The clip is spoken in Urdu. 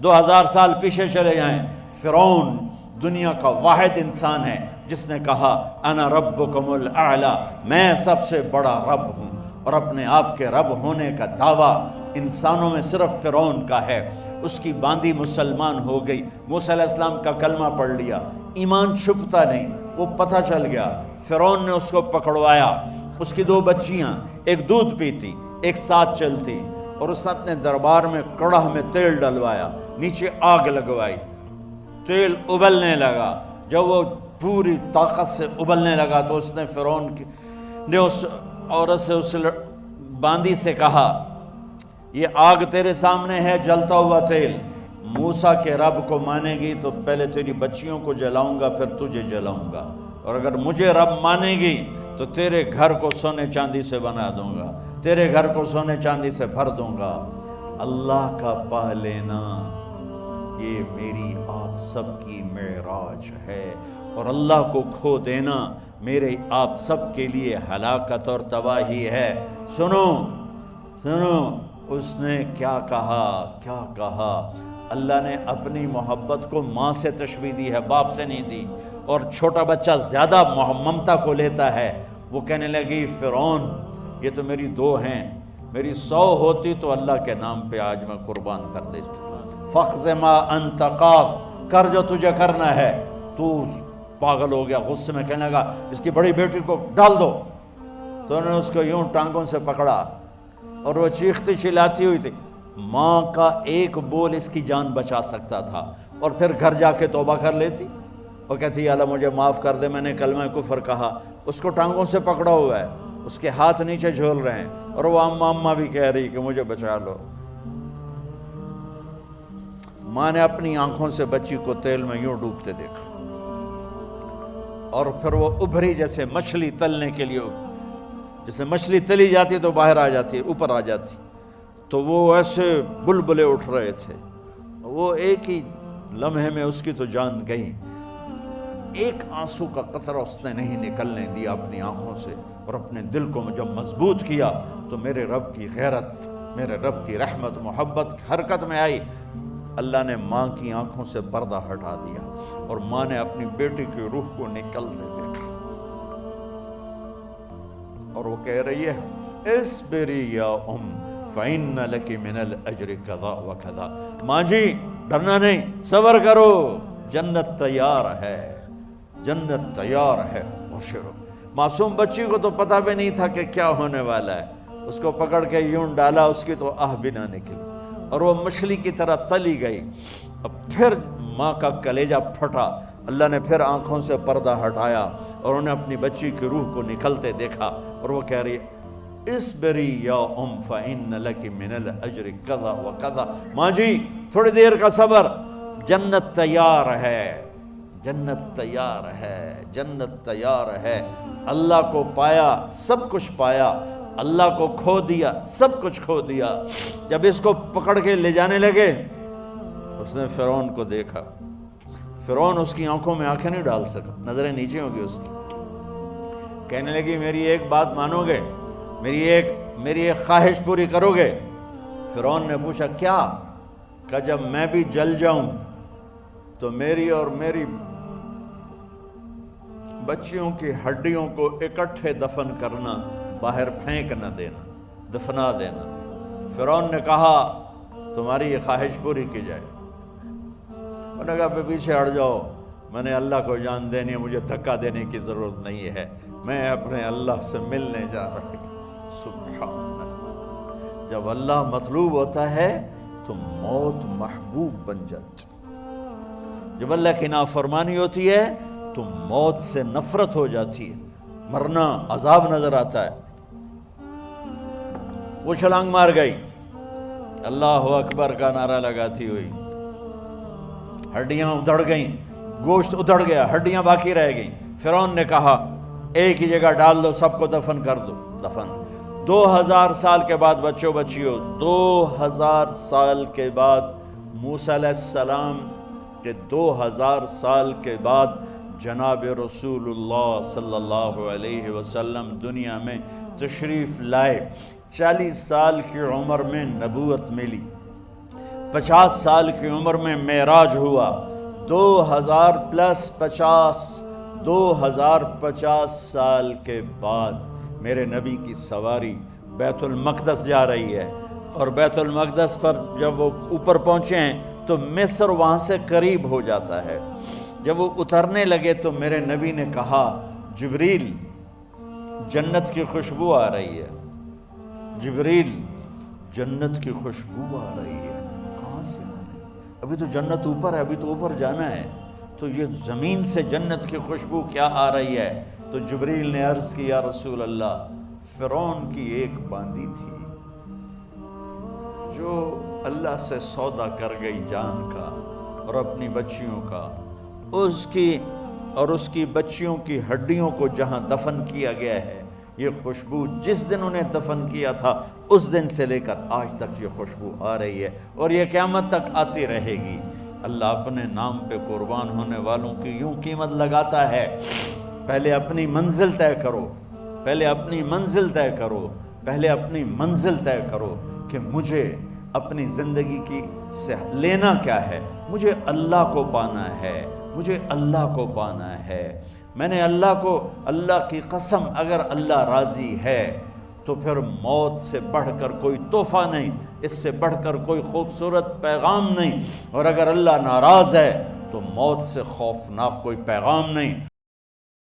2000 سال پیچھے چلے جائیں، فرعون دنیا کا واحد انسان ہے جس نے کہا انا ربکم الاعلی، میں سب سے بڑا رب ہوں، اور اپنے آپ کے رب ہونے کا دعویٰ انسانوں میں صرف فرعون کا ہے۔ اس کی باندی مسلمان ہو گئی، موسیٰ علیہ السلام کا کلمہ پڑھ لیا، ایمان چھپتا نہیں، وہ پتہ چل گیا، فرعون نے اس کو پکڑوایا۔ اس کی 2 بچیاں، ایک دودھ پیتی ایک ساتھ چلتی، اور اس نے اپنے دربار میں کڑاہ میں تیل ڈلوایا، نیچے آگ لگوائی، تیل ابلنے لگا۔ جب وہ پوری طاقت سے ابلنے لگا تو اس نے فرعون نے اس عورت سے، اس باندی سے کہا یہ آگ تیرے سامنے ہے، جلتا ہوا تیل، موسیٰ کے رب کو مانے گی تو پہلے تیری بچیوں کو جلاؤں گا پھر تجھے جلاؤں گا، اور اگر مجھے رب مانے گی تو تیرے گھر کو سونے چاندی سے بنا دوں گا، تیرے گھر کو سونے چاندی سے بھر دوں گا۔ اللہ کا پا لینا یہ میری آپ سب کی معراج ہے، اور اللہ کو کھو دینا میرے آپ سب کے لیے ہلاکت اور تباہی ہے۔ سنو سنو، اس نے کیا کہا؟ اللہ نے اپنی محبت کو ماں سے تشبیہ دی ہے، باپ سے نہیں دی، اور چھوٹا بچہ زیادہ ممتا کو لیتا ہے۔ وہ کہنے لگی فرعون یہ تو میری 2 ہیں، میری 100 ہوتی تو اللہ کے نام پہ آج میں قربان کر دیتی۔ فَقْضِ مَا أَنْتَ قَاضٍ، کر جو تجھے کرنا ہے۔ تو پاگل ہو گیا، غصے میں کہنے لگا اس کی بڑی بیٹی کو ڈال دو۔ تو انہوں نے اس کو یوں ٹانگوں سے پکڑا، اور وہ چیختی چلاتی ہوئی تھی۔ ماں کا ایک بول اس کی جان بچا سکتا تھا، اور پھر گھر جا کے توبہ کر لیتی، وہ کہتی اللہ مجھے معاف کر دے، میں نے کلمہ کفر کہا۔ اس کو ٹانگوں سے پکڑا ہوا ہے، اس کے ہاتھ نیچے جھول رہے ہیں، اور وہ اماں بھی کہہ رہی کہ مجھے بچا لو۔ ماں نے اپنی آنکھوں سے بچی کو تیل میں یوں ڈوبتے دیکھا، اور پھر وہ ابھری جیسے مچھلی تلنے کے لیے، جیسے مچھلی تلی جاتی تو باہر آ جاتی، اوپر آ جاتی، تو وہ ایسے بلبلے اٹھ رہے تھے۔ وہ ایک ہی لمحے میں اس کی تو جان گئی، ایک آنسو کا قطرہ اس نے نہیں نکلنے دیا اپنی آنکھوں سے، اور اپنے دل کو جب مضبوط کیا تو میرے رب کی غیرت، میرے رب کی رحمت محبت حرکت میں آئی۔ اللہ نے ماں کی آنکھوں سے پردہ ہٹا دیا، اور ماں نے اپنی بیٹی کی روح کو نکلتے دیکھا، اور وہ کہہ رہی ہے اصبری یا فإن لک من الأجر کذا وکذا۔ ماں جی ڈرنا نہیں، صبر کرو، جنت تیار ہے، جنت تیار ہے، بشرو۔ معصوم بچی کو تو پتہ بھی نہیں تھا کہ کیا ہونے والا ہے، اس کو پکڑ کے یوں ڈالا، اس کی تو آہ بھی نہ نکلی، اور وہ مچھلی کی طرح تلی گئی۔ اب پھر ماں کا کلیجہ پھٹا، اللہ نے پھر آنکھوں سے پردہ ہٹایا، اور انہیں اپنی بچی کی روح کو نکلتے دیکھا، اور وہ کہہ رہی اصبری یا فإن لک من الأجر کذا وکذا۔ ماں جی تھوڑی دیر کا صبر، جنت تیار ہے، جنت تیار ہے، جنت تیار ہے۔ اللہ کو پایا سب کچھ پایا، اللہ کو کھو دیا سب کچھ کھو دیا۔ جب اس کو پکڑ کے لے جانے لگے، اس نے فرعون کو دیکھا، فرعون اس کی آنکھوں میں آنکھیں نہیں ڈال سکا، نظریں نیچے ہوں گی اس کی۔ کہنے لگی میری ایک بات مانو گے، میری ایک خواہش پوری کرو گے؟ فرعون نے پوچھا کیا؟ کہ جب میں بھی جل جاؤں تو میری اور میری بچیوں کی ہڈیوں کو اکٹھے دفن کرنا، باہر پھینک نہ دینا، دفنا دینا۔ فرعون نے کہا تمہاری یہ خواہش پوری کی جائے۔ انہوں نے کہا پیچھے ہٹ جاؤ، میں نے اللہ کو جان دینی ہے، مجھے دھکا دینے کی ضرورت نہیں ہے، میں اپنے اللہ سے ملنے جا رہا ہوں۔ سبحان اللہ، جب اللہ مطلوب ہوتا ہے تو موت محبوب بن جاتی، جب اللہ کی نافرمانی ہوتی ہے تو موت سے نفرت ہو جاتی ہے، مرنا عذاب نظر آتا ہے۔ وہ چھلانگ مار گئی، اللہ اکبر کا نعرہ لگاتی ہوئی، ہڈیاں ادھڑ گئیں، گوشت ادھڑ گیا، ہڈیاں باقی رہ گئیں۔ فرعون نے کہا ایک ہی جگہ ڈال دو، سب کو دفن کر دو۔ دفن 2000 سال کے بعد، بچوں بچیوں 2000 سال کے بعد، موسیٰ علیہ السلام کے 2000 سال کے بعد جناب رسول اللہ صلی اللہ علیہ وسلم دنیا میں تشریف لائے۔ 40 سال کی عمر میں نبوت ملی، 50 سال کی عمر میں معراج ہوا، 2050 سال کے بعد میرے نبی کی سواری بیت المقدس جا رہی ہے، اور بیت المقدس پر جب وہ اوپر پہنچے ہیں تو مصر وہاں سے قریب ہو جاتا ہے۔ جب وہ اترنے لگے تو میرے نبی نے کہا جبریل جنت کی خوشبو آ رہی ہے، جبریل جنت کی خوشبو آ رہی ہے، کہاں سے آ رہی ہے؟ ابھی تو جنت اوپر ہے، ابھی تو اوپر جانا ہے، تو یہ زمین سے جنت کی خوشبو کیا آ رہی ہے؟ تو جبریل نے عرض کی یا رسول اللہ، فرعون کی ایک باندی تھی جو اللہ سے سودا کر گئی جان کا اور اپنی بچیوں کا، اس کی بچیوں کی ہڈیوں کو جہاں دفن کیا گیا ہے، یہ خوشبو جس دن انہیں دفن کیا تھا اس دن سے لے کر آج تک یہ خوشبو آ رہی ہے، اور یہ قیامت تک آتی رہے گی۔ اللہ اپنے نام پہ قربان ہونے والوں کی یوں قیمت لگاتا ہے، پہلے اپنی منزل طے کرو، پہلے اپنی منزل طے کرو، پہلے اپنی منزل طے کرو کہ مجھے اپنی زندگی کی سے لینا کیا ہے، مجھے اللہ کو پانا ہے، مجھے اللہ کو پانا ہے۔ میں نے اللہ کی قسم، اگر اللہ راضی ہے تو پھر موت سے بڑھ کر کوئی تحفہ نہیں، اس سے بڑھ کر کوئی خوبصورت پیغام نہیں، اور اگر اللہ ناراض ہے تو موت سے خوفناک کوئی پیغام نہیں۔